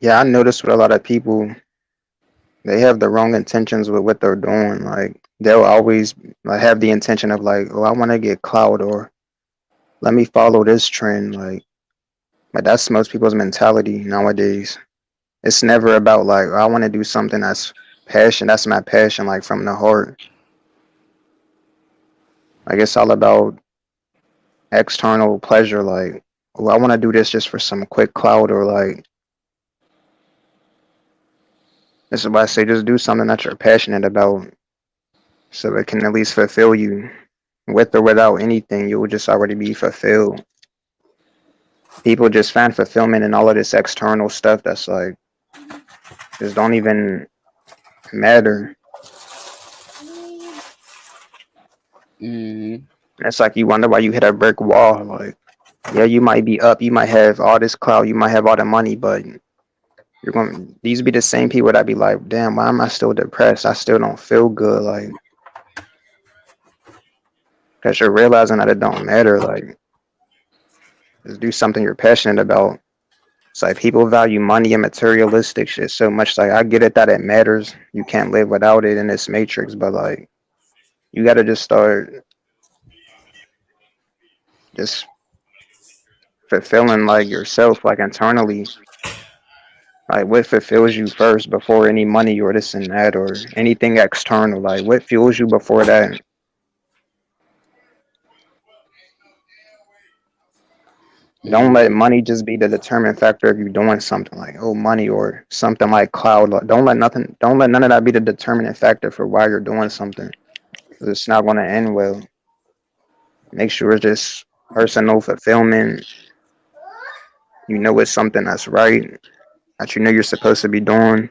Yeah, I noticed with a lot of people, they have the wrong intentions with what they're doing. Like they'll always like have the intention of like, oh, I want to get clout or let me follow this trend. Like, but that's most people's mentality nowadays. It's never about like, oh, I want to do something that's passion. That's my passion, like from the heart. Like it's all about external pleasure. Like, oh, I want to do this just for some quick clout or like this is why I say just do something that you're passionate about, so it can at least fulfill you. With or without anything, you will just already be fulfilled. People just find fulfillment in all of this external stuff that's like just don't even matter. Mm-hmm. It's like you wonder why you hit a brick wall. Like, yeah, you might be up, you might have all this clout, you might have all the money, but you're going. These be the same people that be like, damn, why am I still depressed? I still don't feel good. Like, because you're realizing that it don't matter. Like, just do something you're passionate about. It's like people value money and materialistic shit so much. Like I get it that it matters. You can't live without it in this matrix, but like you gotta just start just fulfilling like yourself, like internally. Like what fulfills you first before any money or this and that or anything external. Like what fuels you before that. Don't let Mm-hmm. money just be the determining factor if you're doing something like oh money or something like cloud. Like, don't let none of that be the determining factor for why you're doing something. 'Cause it's not gonna end well. Make sure it's just personal fulfillment. You know it's something that's right, that you know you're supposed to be doing.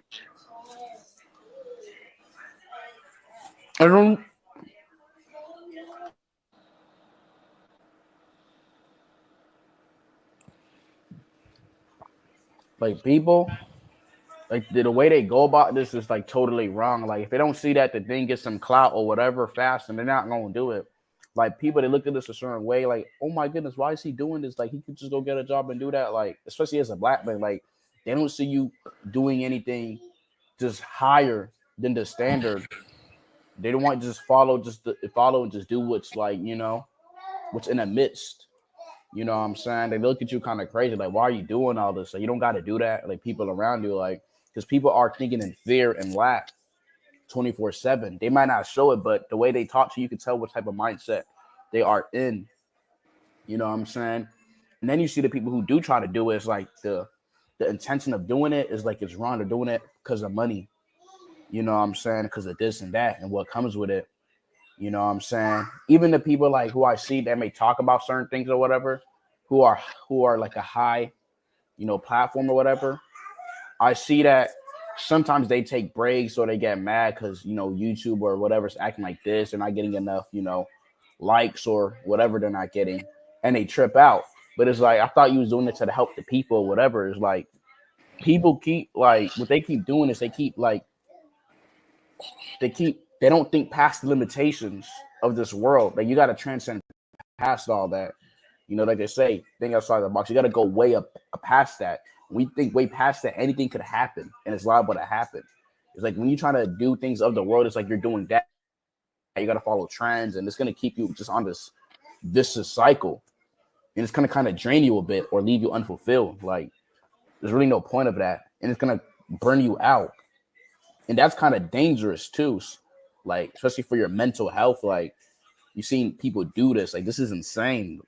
I don't like people like the way they go about this is like totally wrong. Like if they don't see that the thing gets some clout or whatever fast, and they're not gonna do it. Like people, they look at this a certain way. Like, oh my goodness, why is he doing this? Like he could just go get a job and do that. Like especially as a black man, like they don't see you doing anything just higher than the standard. They don't want to just follow and just do what's like what's in the midst. You know what I'm saying? They look at you kind of crazy, like, why are you doing all this? Like, you don't got to do that. Like, people around you, like, because people are thinking in fear and lack 24/7. They might not show it, but the way they talk to you, you can tell what type of mindset they are in. You know what I'm saying? And then you see the people who do try to do it. It's like the intention of doing it is like it's wrong. They're doing it because of money. You know what I'm saying? Because of this and that and what comes with it. You know what I'm saying? Even the people like who I see that may talk about certain things or whatever, who are who are like a high, platform or whatever. I see that sometimes they take breaks or they get mad because YouTube or whatever's acting like this. They're not getting enough, likes or whatever they're not getting, and they trip out. But it's like I thought you was doing it to help the people or whatever. It's like people keep like what they keep doing is they don't think past the limitations of this world. Like you got to transcend past all that. Like they say, think outside the box. You got to go way up past that. When we think way past that, anything could happen, and it's liable to happen. It's like when you're trying to do things of the world, it's like you're doing that. You got to follow trends, and it's going to keep you just on this vicious cycle, and it's going to kind of drain you a bit or leave you unfulfilled. Like there's really no point of that, and it's going to burn you out, and that's kind of dangerous too. Like especially for your mental health. Like you've seen people do this. Like this is insane.